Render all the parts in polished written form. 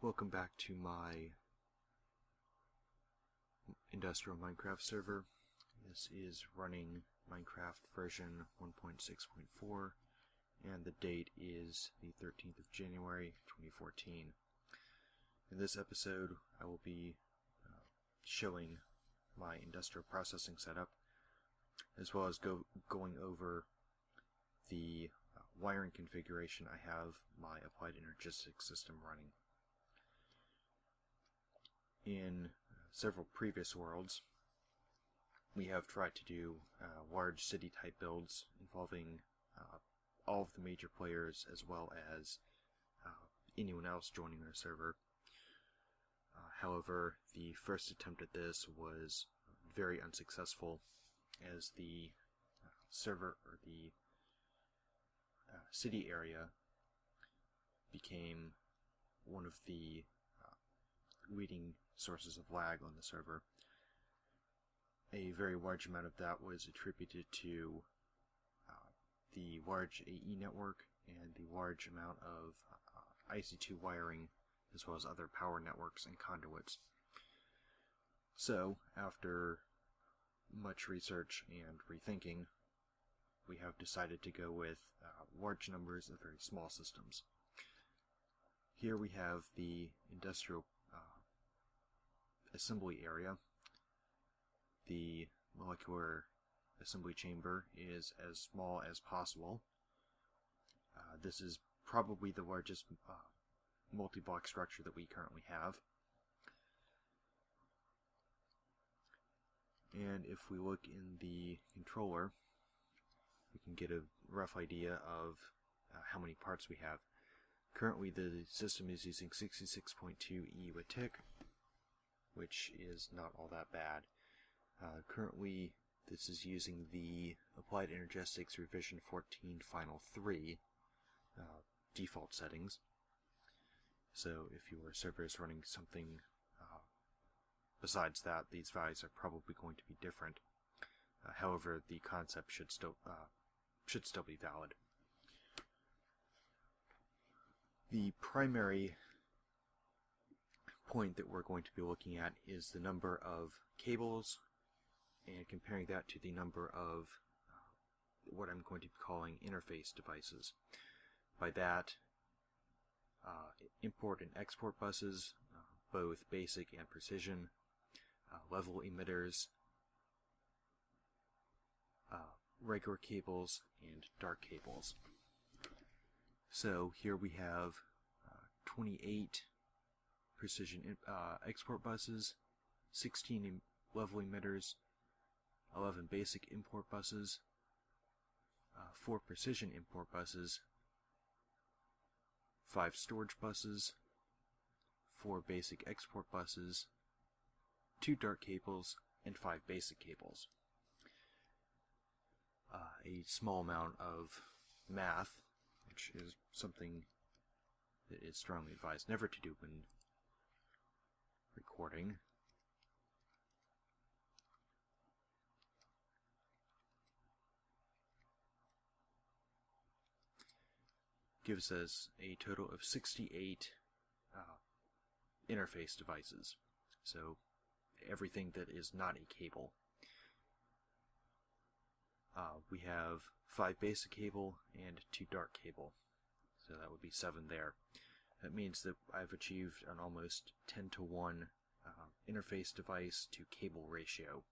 Welcome back to my industrial Minecraft server. This is running Minecraft version 1.6.4 and the date is the 13th of January 2014. In this episode I will be showing my industrial processing setup as well as going over the wiring configuration I have my applied energetics system running. In several previous worlds, we have tried to do large city type builds involving all of the major players as well as anyone else joining our server. However, the first attempt at this was very unsuccessful as the server or the city area became one of the leading sources of lag on the server. A very large amount of that was attributed to the large AE network and the large amount of IC2 wiring as well as other power networks and conduits. So, after much research and rethinking, we have decided to go with large numbers of very small systems. Here we have the industrial assembly area. The molecular assembly chamber is as small as possible. This is probably the largest multi-block structure that we currently have. And if we look in the controller, we can get a rough idea of how many parts we have. Currently the system is using 66.2 E with tick, which is not all that bad. Currently this is using the Applied Energetics Revision 14 Final 3 default settings. So if your server is running something besides that, these values are probably going to be different. However, the concept should still be valid. The primary point that we're going to be looking at is the number of cables and comparing that to the number of what I'm going to be calling interface devices. By that, import and export buses, both basic and precision, level emitters, regular cables, and dark cables. So here we have 28 precision export buses, 16 level emitters, 11 basic import buses, 4 precision import buses, 5 storage buses, 4 basic export buses, 2 dark cables, and 5 basic cables. A small amount of math, which is something that is strongly advised never to do when recording. Gives us a total of 68 interface devices. So everything that is not a cable. We have 5 basic cable and 2 dark cable. So that would be 7 there. That means that I've achieved an almost 10-to-1 interface device to cable ratio.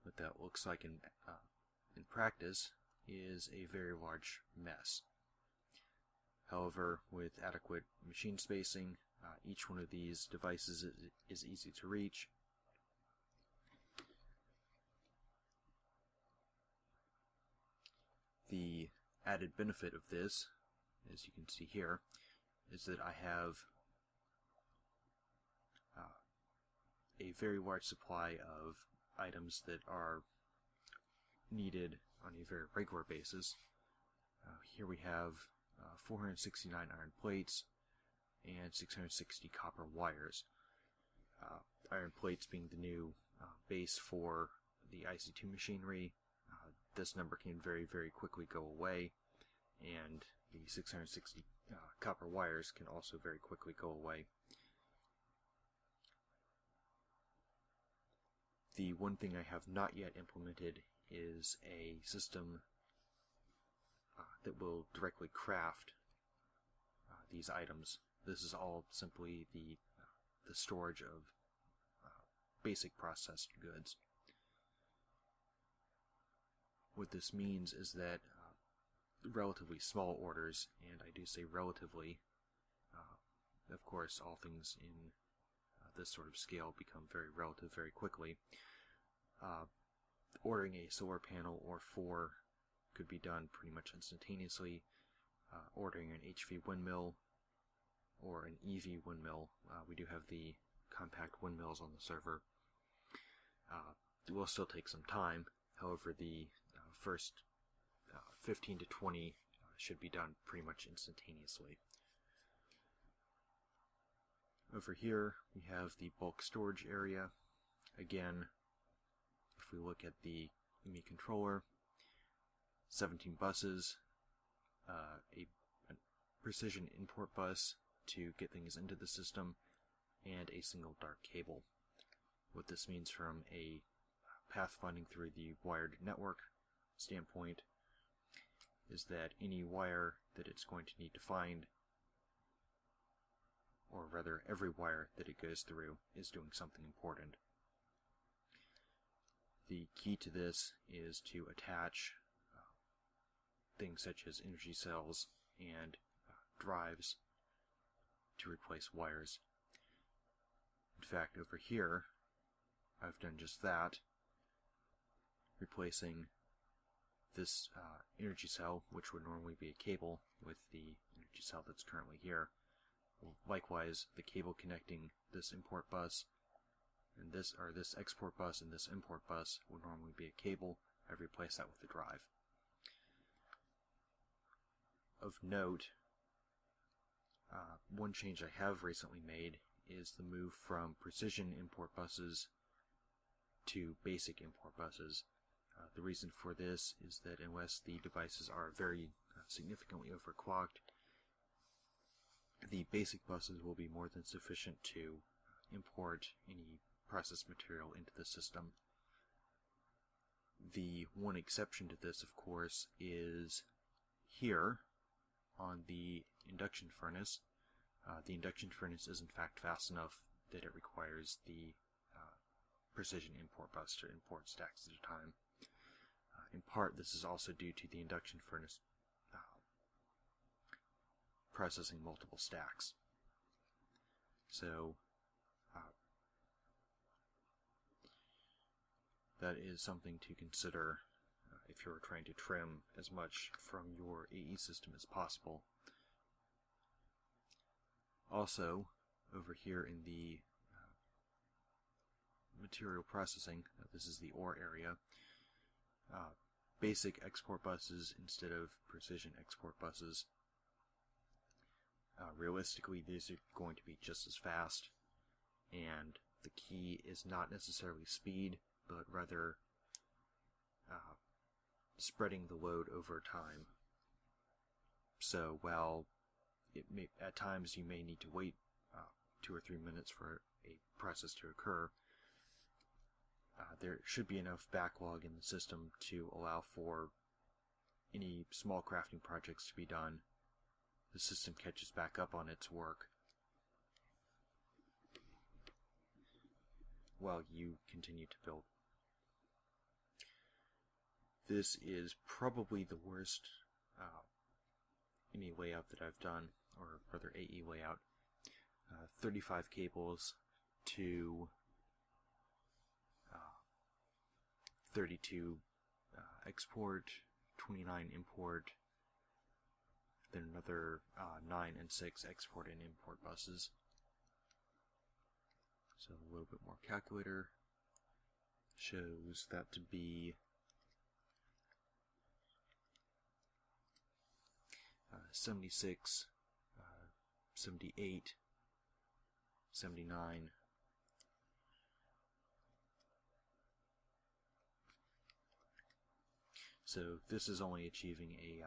What that looks like in practice is a very large mess. However, with adequate machine spacing, each one of these devices is easy to reach. The added benefit of this, as you can see here, is that I have a very large supply of items that are needed on a very regular basis. Here we have 469 iron plates and 660 copper wires. Iron plates being the new base for the IC2 machinery. This number can very quickly go away, and the 660 copper wires can also very quickly go away. The one thing I have not yet implemented is a system that will directly craft these items. This is all simply the storage of basic processed goods. What this means is that relatively small orders, and I do say relatively, of course all things in this sort of scale become very relative very quickly. Ordering a solar panel or 4 could be done pretty much instantaneously. Ordering an HV windmill or an EV windmill, we do have the compact windmills on the server. It will still take some time, however the first 15 to 20 should be done pretty much instantaneously. Over here we have the bulk storage area. Again, if we look at the AIB controller, 17 buses, a precision import bus to get things into the system, and a single dark cable. What this means from a pathfinding through the wired network standpoint is that any wire that it's going to need to find, or rather every wire that it goes through, is doing something important. The key to this is to attach things such as energy cells and drives to replace wires. In fact, over here I've done just that, replacing this energy cell, which would normally be a cable, with the energy cell that's currently here. Likewise, the cable connecting this import bus and this export bus and this import bus would normally be a cable. I've replaced that with the drive. Of note, one change I have recently made is the move from precision import buses to basic import buses. The reason for this is that unless the devices are very significantly overclocked, the basic buses will be more than sufficient to import any processed material into the system. The one exception to this, of course, is here on the induction furnace. The induction furnace is in fact fast enough that it requires the precision import bus to import stacks at a time. In part, this is also due to the induction furnace processing multiple stacks. So that is something to consider if you're trying to trim as much from your AE system as possible. Also, over here in the material processing, this is the ore area, basic export buses instead of precision export buses. Realistically, these are going to be just as fast, and the key is not necessarily speed, but rather spreading the load over time. So while at times you may need to wait 2 or 3 minutes for a process to occur, there should be enough backlog in the system to allow for any small crafting projects to be done. The system catches back up on its work while you continue to build. This is probably the worst any layout that I've done, or rather AE layout. 35 cables to 32 export, 29 import, then another 9 and 6 export and import buses. So a little bit more calculator shows that to be 76, 78, 79, so this is only achieving a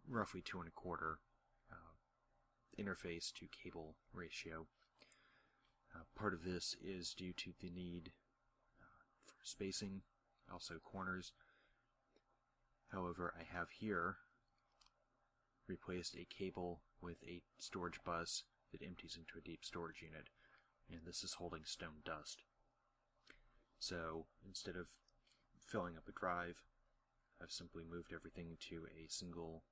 roughly 2 1/4 interface to cable ratio. Part of this is due to the need for spacing, also corners. However, I have here replaced a cable with a storage bus that empties into a deep storage unit, and this is holding stone dust. So instead of filling up a drive, I've simply moved everything to a single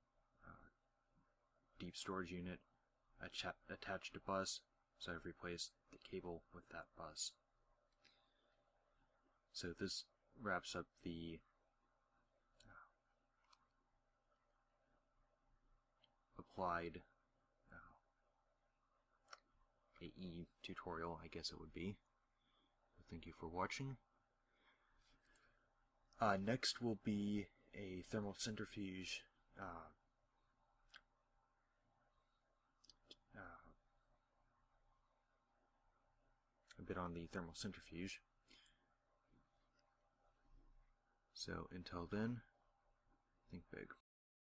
deep storage unit, attached a bus, so I've replaced the cable with that bus. So this wraps up the applied AE tutorial, I guess it would be. Thank you for watching. Next will be a thermal centrifuge a bit on the thermal centrifuge. So until then, think big.